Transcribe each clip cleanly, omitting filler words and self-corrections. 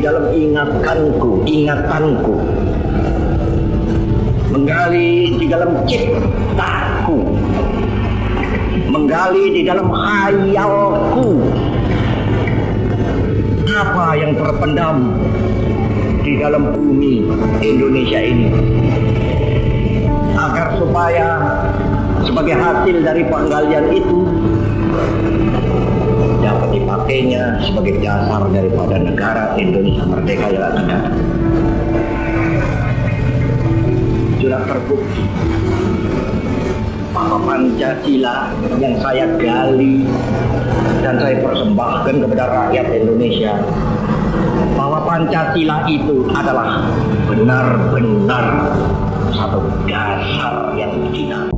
dalam ingatanku, menggali di dalam ciptaku, menggali di dalam hayalku. Apa yang terpendam di dalam bumi Indonesia ini, agar supaya sebagai hasil dari penggalian itu dapat dipakainya sebagai dasar daripada negara Indonesia merdeka yang akan datang. Sudah terbukti bahwa Pancasila yang saya gali dan saya persembahkan kepada rakyat Indonesia, bahwa Pancasila itu adalah benar-benar satu dasar yang final.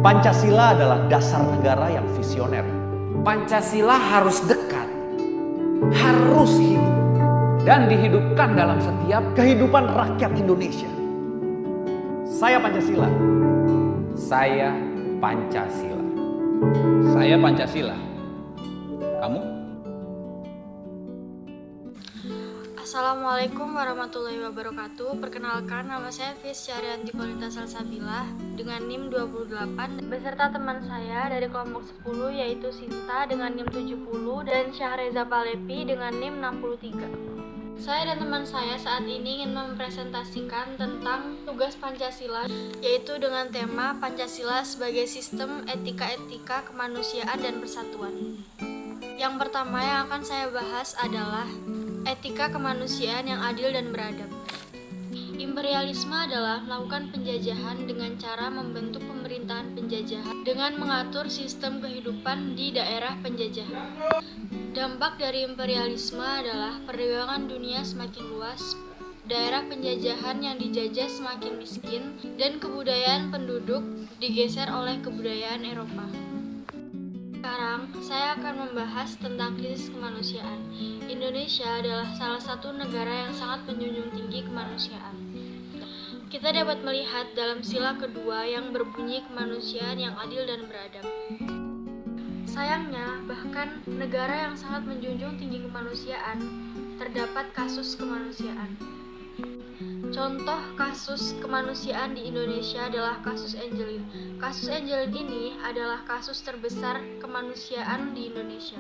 Pancasila adalah dasar negara yang visioner. Pancasila harus dekat, harus hidup, dan dihidupkan dalam setiap Kehidupan rakyat Indonesia. Saya Pancasila. saya Pancasila. Saya Pancasila. Kamu? Assalamualaikum warahmatullahi wabarakatuh. Perkenalkan, nama saya Fis Syarianti Kolita Salsabila dengan NIM 28 beserta teman saya dari kelompok 10 yaitu Sinta dengan NIM 70 dan Syahreza Palepi dengan NIM 63. Saya dan teman saya saat ini ingin mempresentasikan tentang tugas Pancasila, yaitu dengan tema Pancasila sebagai sistem etika-etika kemanusiaan dan persatuan. Yang pertama yang akan saya bahas adalah etika kemanusiaan yang adil dan beradab. Imperialisme adalah melakukan penjajahan dengan cara membentuk pemerintahan penjajahan dengan mengatur sistem kehidupan di daerah penjajahan. Dampak dari imperialisme adalah perdagangan dunia semakin luas, daerah penjajahan yang dijajah semakin miskin, dan kebudayaan penduduk digeser oleh kebudayaan Eropa. Sekarang, saya akan membahas tentang krisis kemanusiaan. Indonesia adalah salah satu negara yang sangat menjunjung tinggi kemanusiaan. Kita dapat melihat dalam sila kedua yang berbunyi kemanusiaan yang adil dan beradab. Sayangnya, bahkan negara yang sangat menjunjung tinggi kemanusiaan, terdapat kasus kemanusiaan. Contoh kasus kemanusiaan di Indonesia adalah kasus Angelin. Kasus Angelin ini adalah kasus terbesar kemanusiaan di Indonesia.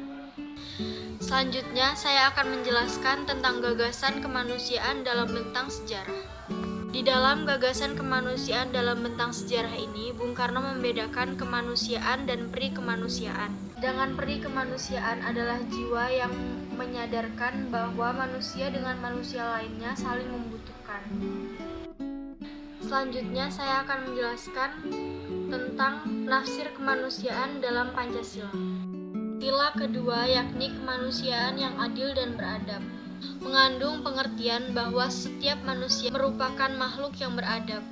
Selanjutnya, saya akan menjelaskan tentang gagasan kemanusiaan dalam bentang sejarah. Di dalam gagasan kemanusiaan dalam bentang sejarah ini, Bung Karno membedakan kemanusiaan dan peri kemanusiaan. Sedangkan peri kemanusiaan adalah jiwa yang menyadarkan bahwa manusia dengan manusia lainnya saling membutuhkan. Selanjutnya, saya akan menjelaskan tentang nafsir kemanusiaan dalam Pancasila. Sila kedua yakni kemanusiaan yang adil dan beradab, mengandung pengertian bahwa setiap manusia merupakan makhluk yang beradab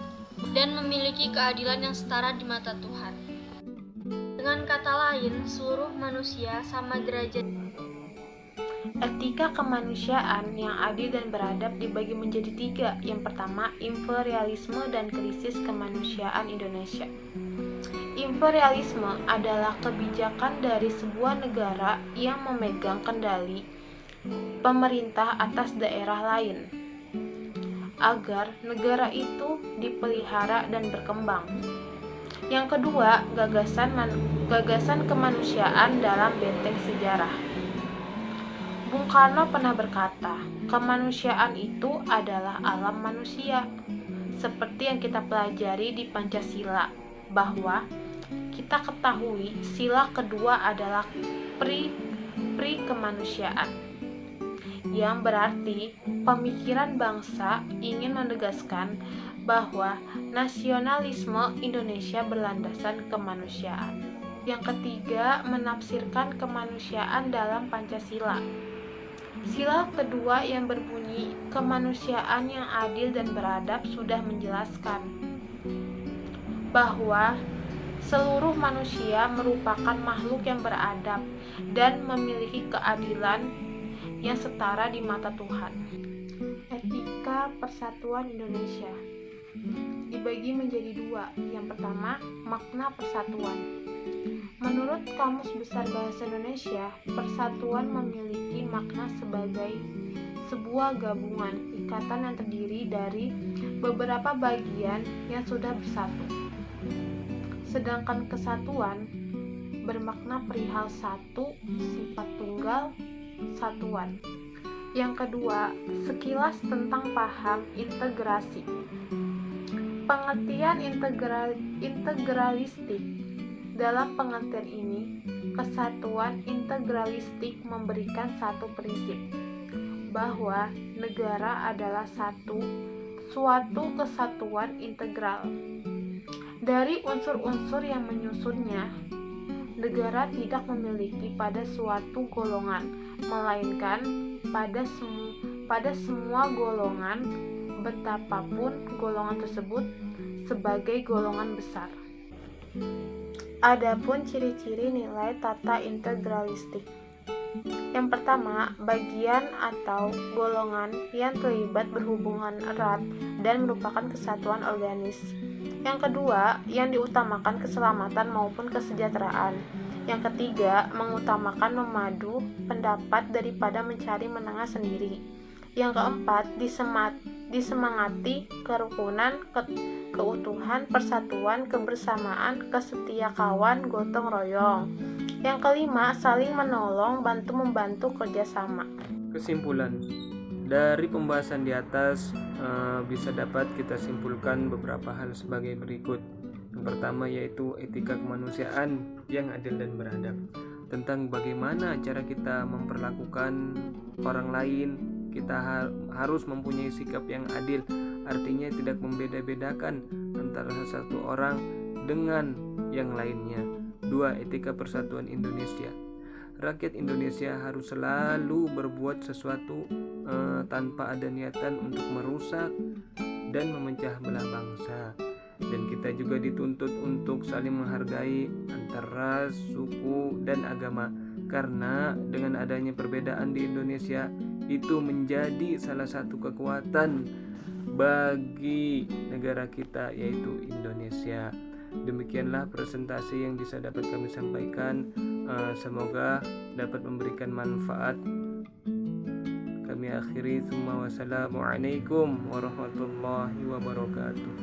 dan memiliki keadilan yang setara di mata Tuhan. Dengan kata lain, seluruh manusia sama derajat. Etika kemanusiaan yang adil dan beradab dibagi menjadi 3. Yang pertama, imperialisme dan krisis kemanusiaan Indonesia. Imperialisme adalah kebijakan dari sebuah negara yang memegang kendali pemerintah atas daerah lain agar negara itu dipelihara dan berkembang. Yang kedua, gagasan kemanusiaan dalam benteng sejarah. Bung Karno pernah berkata, kemanusiaan itu adalah alam manusia. Seperti yang kita pelajari di Pancasila, bahwa kita ketahui sila kedua adalah pri kemanusiaan, yang berarti pemikiran bangsa ingin menegaskan bahwa nasionalisme Indonesia berlandaskan kemanusiaan. Yang ketiga, menafsirkan kemanusiaan dalam Pancasila. Sila kedua yang berbunyi kemanusiaan yang adil dan beradab sudah menjelaskan bahwa seluruh manusia merupakan makhluk yang beradab dan memiliki keadilan yang setara di mata Tuhan. Etika Persatuan Indonesia dibagi menjadi dua. Yang pertama, makna persatuan. Menurut Kamus Besar Bahasa Indonesia, persatuan memiliki makna sebagai sebuah gabungan ikatan yang terdiri dari beberapa bagian yang sudah bersatu. Sedangkan kesatuan bermakna perihal satu, sifat tunggal, satuan. Yang kedua, sekilas tentang paham integrasi. Pengertian integralistik. Dalam pengertian ini, kesatuan integralistik memberikan satu prinsip, bahwa negara adalah suatu kesatuan integral. Dari unsur-unsur yang menyusunnya, negara tidak memiliki pada suatu golongan, melainkan pada semua golongan, betapapun golongan tersebut sebagai golongan besar. Adapun ciri-ciri nilai tata integralistik. Yang pertama, bagian atau golongan yang terlibat berhubungan erat dan merupakan kesatuan organis. Yang kedua, yang diutamakan keselamatan maupun kesejahteraan. Yang ketiga, mengutamakan memadu pendapat daripada mencari menengah sendiri. Yang keempat, disemangati kerukunan, keutuhan, persatuan, kebersamaan, kesetiakawan, gotong royong. Yang kelima, saling menolong, bantu-membantu, kerjasama. Kesimpulan dari pembahasan di atas bisa dapat kita simpulkan beberapa hal sebagai berikut. Yang pertama yaitu etika kemanusiaan yang adil dan beradab, tentang bagaimana cara kita memperlakukan orang lain. Kita harus mempunyai sikap yang adil, artinya tidak membeda-bedakan antara satu orang dengan yang lainnya. 2. Etika persatuan Indonesia. Rakyat Indonesia harus selalu berbuat sesuatu tanpa ada niatan untuk merusak dan memecah belah bangsa. Dan kita juga dituntut untuk saling menghargai antar ras, suku, dan agama. Karena dengan adanya perbedaan di Indonesia, itu menjadi salah satu kekuatan bagi negara kita, yaitu Indonesia. Demikianlah presentasi yang bisa dapat kami sampaikan. Semoga dapat memberikan manfaat. Kami akhiri. Wassalamualaikum warahmatullahi wabarakatuh.